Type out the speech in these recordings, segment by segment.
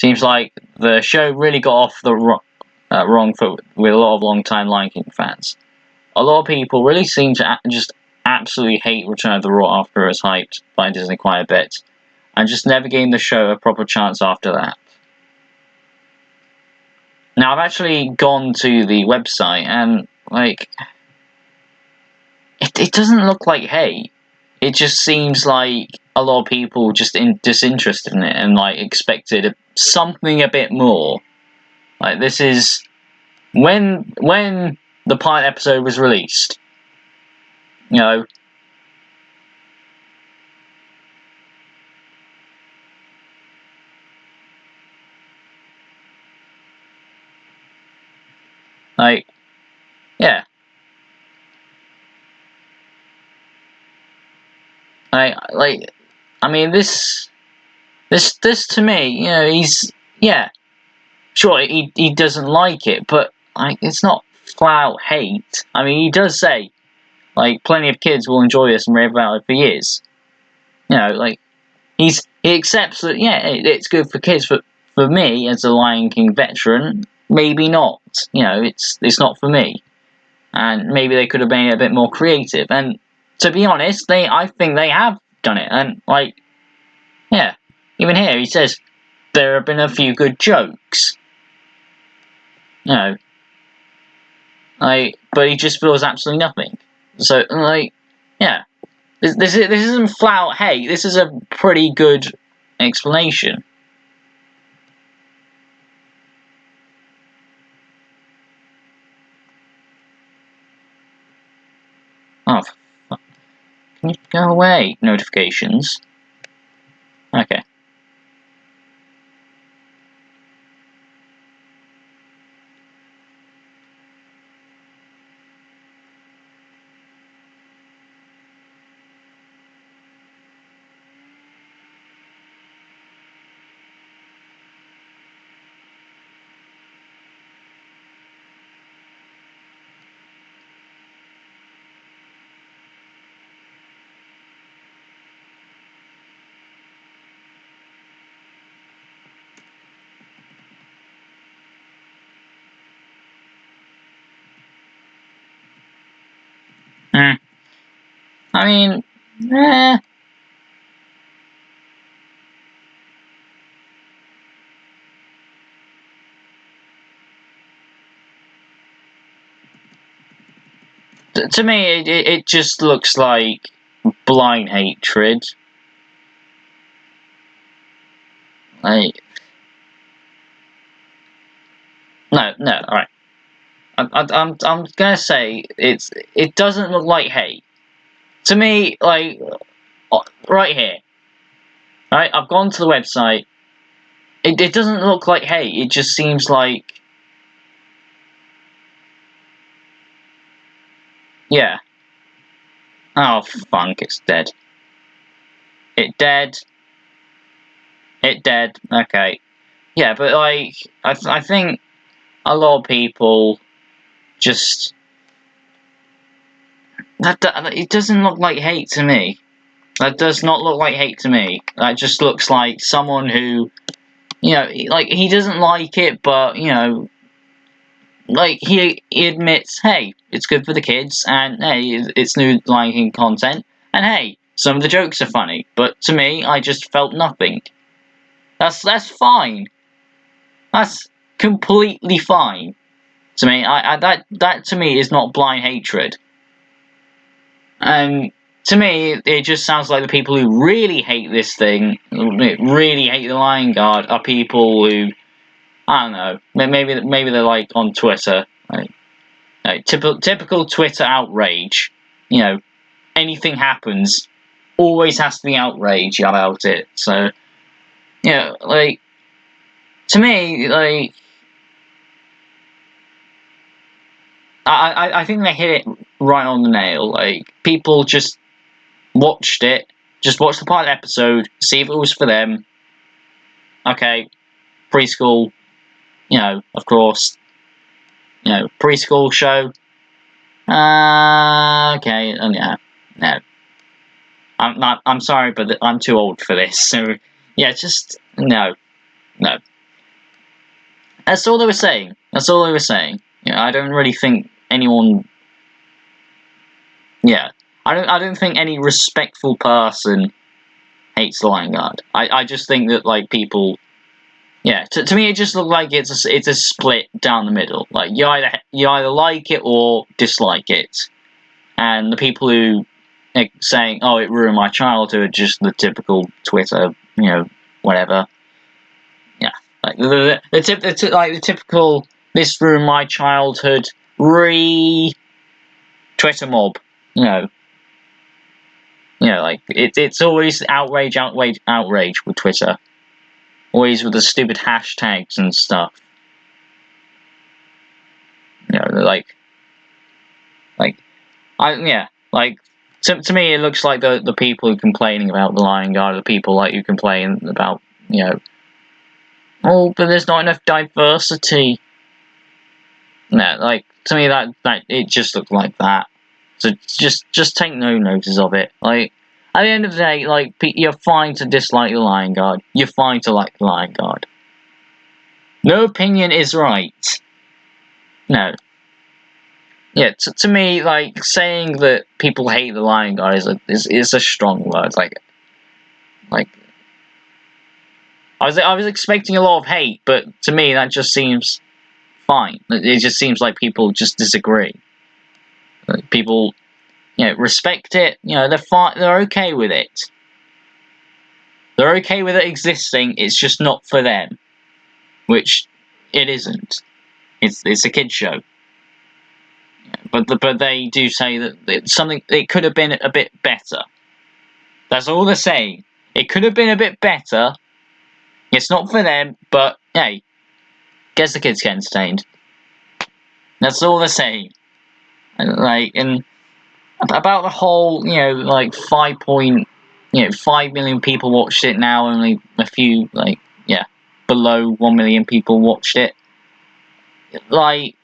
Seems like the show really got off the wrong foot with a lot of long-time Lion King fans. A lot of people really seem to just absolutely hate Return of the Roar after it was hyped by Disney quite a bit, and just never gave the show a proper chance after that. Now, I've actually gone to the website, and, like, it doesn't look like hate. It just seems like a lot of people just disinterested in it, and, like, expected something a bit more. Like, this is... When the pilot episode was released, you know... Like, yeah. I mean, this to me, you know, yeah, sure, he doesn't like it, but, like, it's not flat out hate. I mean, he does say, like, plenty of kids will enjoy this and rave about it for years. You know, like, he accepts that, yeah, it's good for kids, but for me, as a Lion King veteran, maybe not. You know, it's not for me. And maybe they could have made it a bit more creative. And to be honest, I think they have done it. And, like, yeah, even here he says there have been a few good jokes. You know, like, but he just feels absolutely nothing. So, like, yeah, this isn't flat out hate. This is a pretty good explanation. Oh, can you go away? Notifications. Okay. I mean, to me, it just looks like blind hatred. Like, no, alright. I'm gonna say it doesn't look like hate. To me, like, right here. Right, I've gone to the website. It doesn't look like hate. It just seems like, yeah. Oh, funk! It's dead. It dead. It dead. Okay. Yeah, but, like, I think a lot of people just it doesn't look like hate to me. That does not look like hate to me. That just looks like someone who, you know, like, he doesn't like it, but, you know, like, he admits, hey, it's good for the kids, and hey, it's new Lion King content, and hey, some of the jokes are funny. But to me, I just felt nothing. That's fine. That's completely fine. To me, that to me is not blind hatred. And to me, it just sounds like the people who really hate this thing, really hate the Lion Guard, are people who, I don't know, maybe they're, like, on Twitter, like typical Twitter outrage. You know, anything happens, always has to be outrage about it. So, you know, like, to me, like, I think they hit it right on the nail. Like, people just watched it, just watched the pilot episode, see if it was for them. Okay, preschool, you know, of course, you know, preschool show. Okay, yeah, no. I'm sorry, but I'm too old for this. So, yeah, just, no. That's all they were saying. That's all they were saying. I don't really think anyone. Yeah, I don't think any respectful person hates the Lion Guard. I just think that like people. Yeah, to me it just looked like it's a split down the middle. Like you either like it or dislike it, and the people who saying, "Oh, it ruined my childhood," just the typical Twitter, whatever. Yeah, like the typical "this ruined my childhood" Twitter mob. Like it's always outrage with Twitter. Always with the stupid hashtags and stuff. Like to me it looks like the people who complaining about the Lion Guard are the people like who complain about oh, but there's not enough diversity. No, like to me that it just looked like that. So just take no notice of it. Like at the end of the day, like you're fine to dislike the Lion Guard. You're fine to like the Lion Guard. No opinion is right. No. Yeah, to me, like saying that people hate the Lion Guard is a strong word. Like I was expecting a lot of hate, but to me that just seems fine. It just seems like people just disagree. People, respect it. They're fine. They're okay with it. They're okay with it existing. It's just not for them, which it isn't. It's a kids show. But they do say that it could have been a bit better. That's all they're saying. It could have been a bit better. It's not for them, but hey, gets the kids get entertained. That's all they're saying. And about the whole, 5 million people watched it now. Only a few, below 1 million people watched it. Like,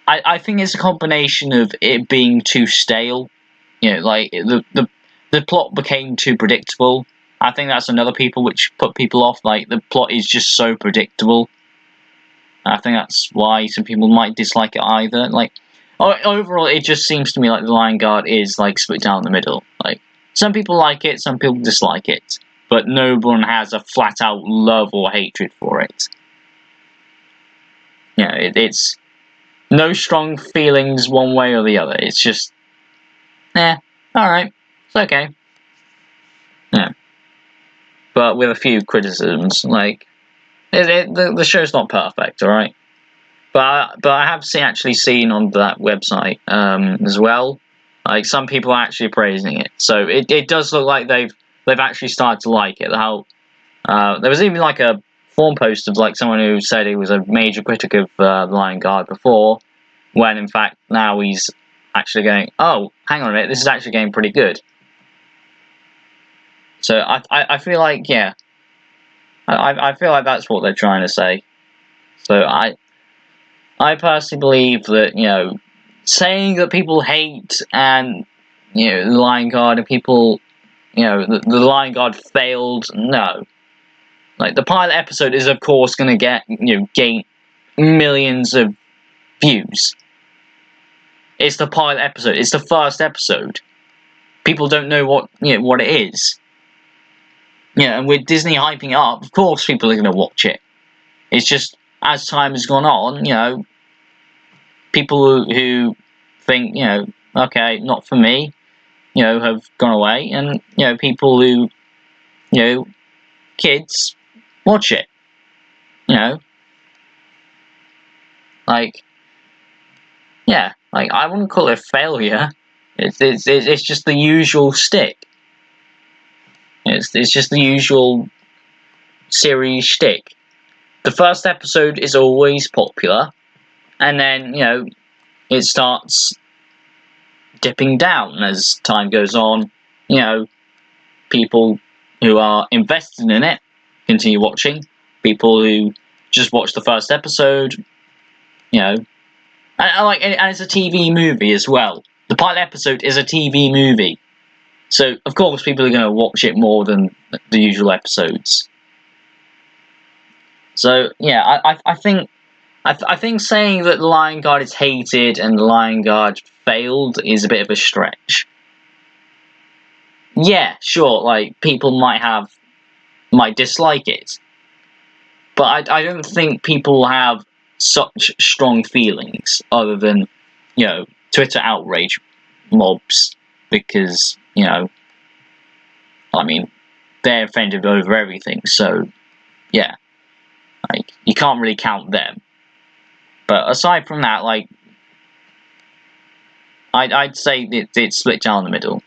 I think it's a combination of it being too stale. The plot became too predictable. I think that's another which put people off. Like the plot is just so predictable. I think that's why some people might dislike it either. Like overall, it just seems to me like the Lion Guard is like split down the middle. Like some people like it, some people dislike it, but no one has a flat out love or hatred for it. It's no strong feelings one way or the other. It's just, alright, it's okay. Yeah. But with a few criticisms, like, the show's not perfect, alright? But I have actually seen on that website as well, like, some people are actually praising it. So it does look like they've actually started to like it. How there was even like a forum post of like someone who said he was a major critic of the Lion Guard before, when in fact now he's actually going, oh, hang on a minute, this is actually getting pretty good. So I feel like, yeah, I feel like that's what they're trying to say. So I personally believe that, saying that people hate and, the Lion Guard and people, the Lion Guard failed, no. Like, the pilot episode is, of course, going to gain millions of views. It's the pilot episode. It's the first episode. People don't know what it is. And with Disney hyping it up, of course people are going to watch it. It's just, as time has gone on, people who think, okay, not for me, have gone away, and, people who, kids watch it. Like, yeah, like, I wouldn't call it a failure. It's just the usual stick. It's just the usual series shtick. The first episode is always popular, and then, it starts dipping down as time goes on. People who are invested in it continue watching. People who just watch the first episode, and it's a TV movie as well. The pilot episode is a TV movie, so of course people are going to watch it more than the usual episodes. So yeah, I think saying that the Lion Guard is hated and the Lion Guard failed is a bit of a stretch. Yeah, sure, like people might dislike it, but I don't think people have such strong feelings other than, Twitter outrage mobs, because, I mean, they're offended over everything, so yeah, like you can't really count them. But aside from that, like I'd say it's split down the middle.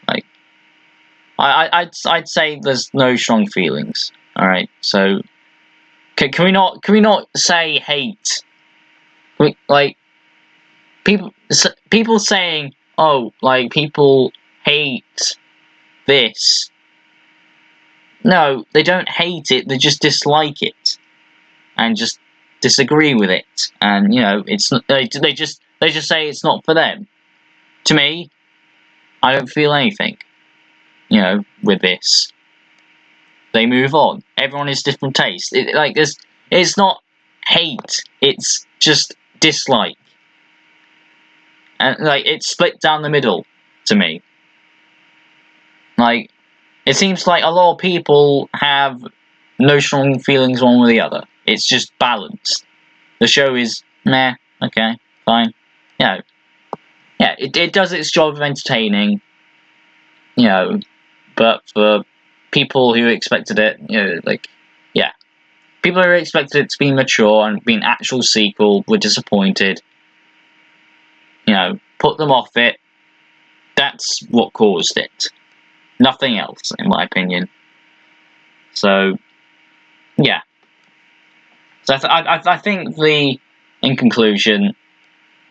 Like I'd say there's no strong feelings. All right, so can we not say hate? Like people saying, oh, like people hate this. No, they don't hate it. They just dislike it and just disagree with it. And it's not, they just say it's not for them. To me, I don't feel anything. With this, they move on. Everyone has different tastes. It's not hate. It's just dislike, and like it's split down the middle to me. Like it seems like a lot of people have no strong feelings one way or the other. It's just balanced. The show is meh, okay, fine. Yeah, it does its job of entertaining, but for people who expected it, yeah, people who expected it to be mature and be an actual sequel were disappointed. Put them off it. That's what caused it. Nothing else, in my opinion. So, yeah. So I think in conclusion,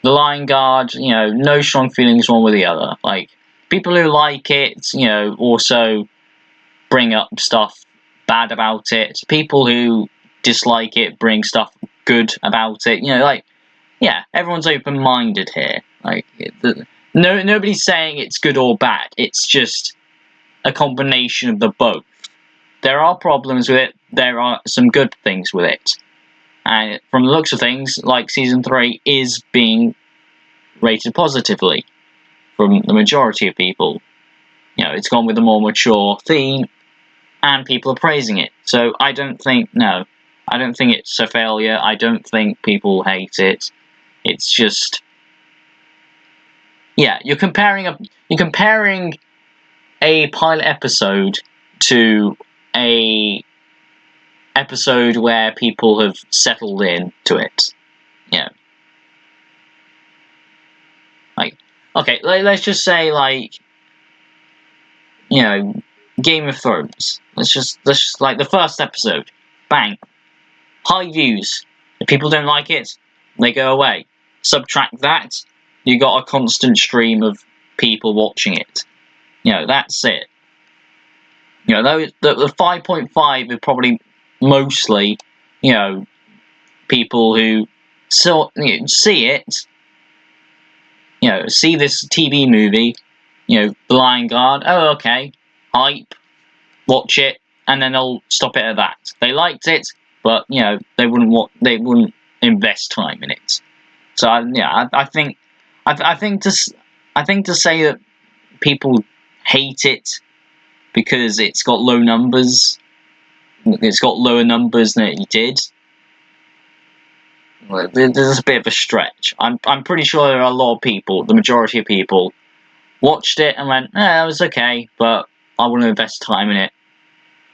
the Lion Guard, no strong feelings one with the other. Like people who like it, also bring up stuff bad about it. People who dislike it bring stuff good about it. Yeah, everyone's open-minded here. Like nobody's saying it's good or bad. It's just a combination of the both. There are problems with it. There are some good things with it. And from the looks of things, like season 3 is being rated positively from the majority of people. It's gone with a more mature theme, and people are praising it. So I don't think it's a failure. I don't think people hate it. It's just, yeah, you're comparing a pilot episode to a episode where people have settled in to it. Like, okay, let's just say, like, Game of Thrones. Let's just like the first episode, bang, high views. If people don't like it, they go away. Subtract that, you got a constant stream of people watching it. That's it. The 5.5 are probably mostly, people who see it, see this TV movie, The Lion Guard. Oh, okay, hype, watch it, and then they'll stop it at that. They liked it, but they wouldn't invest time in it. So I think to say that people hate it because it's got low numbers, it's got lower numbers than it did. There's a bit of a stretch. I'm pretty sure there are a lot of people, the majority of people, watched it and went, that was okay, but I want to invest time in it.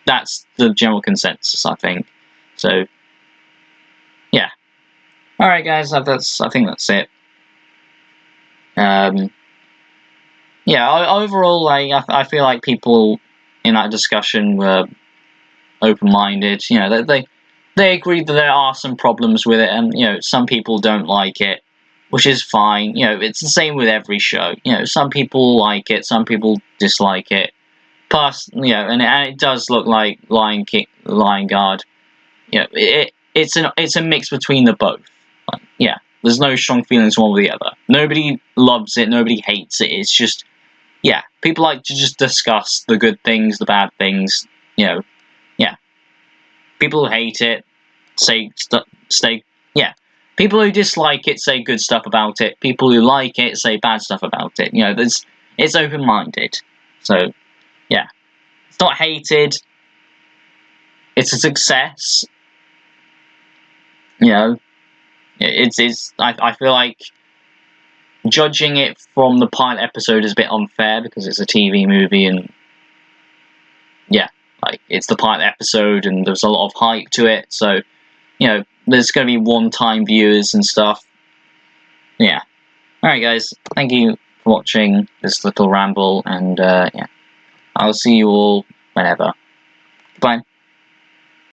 That's the general consensus, I think. So, yeah. All right, guys. I think that's it. Yeah. Overall, I feel like people in that discussion were open-minded. They agreed that there are some problems with it, and some people don't like it, which is fine. It's the same with every show. Some people like it, some people dislike it. Plus, and it does look like Lion Guard. It's a mix between the both. Yeah, there's no strong feelings one or the other. Nobody loves it, nobody hates it. It's just, yeah, people like to just discuss the good things, the bad things. Yeah. People who hate it yeah. People who dislike it say good stuff about it. People who like it say bad stuff about it. You know, it's open-minded. So, yeah. It's not hated. It's a success. You know, I feel like judging it from the pilot episode is a bit unfair because it's a TV movie and yeah, like it's the pilot episode and there's a lot of hype to it. So, you know, there's going to be one-time viewers and stuff. Yeah. Alright guys, thank you for watching this little ramble and yeah, I'll see you all whenever. Bye.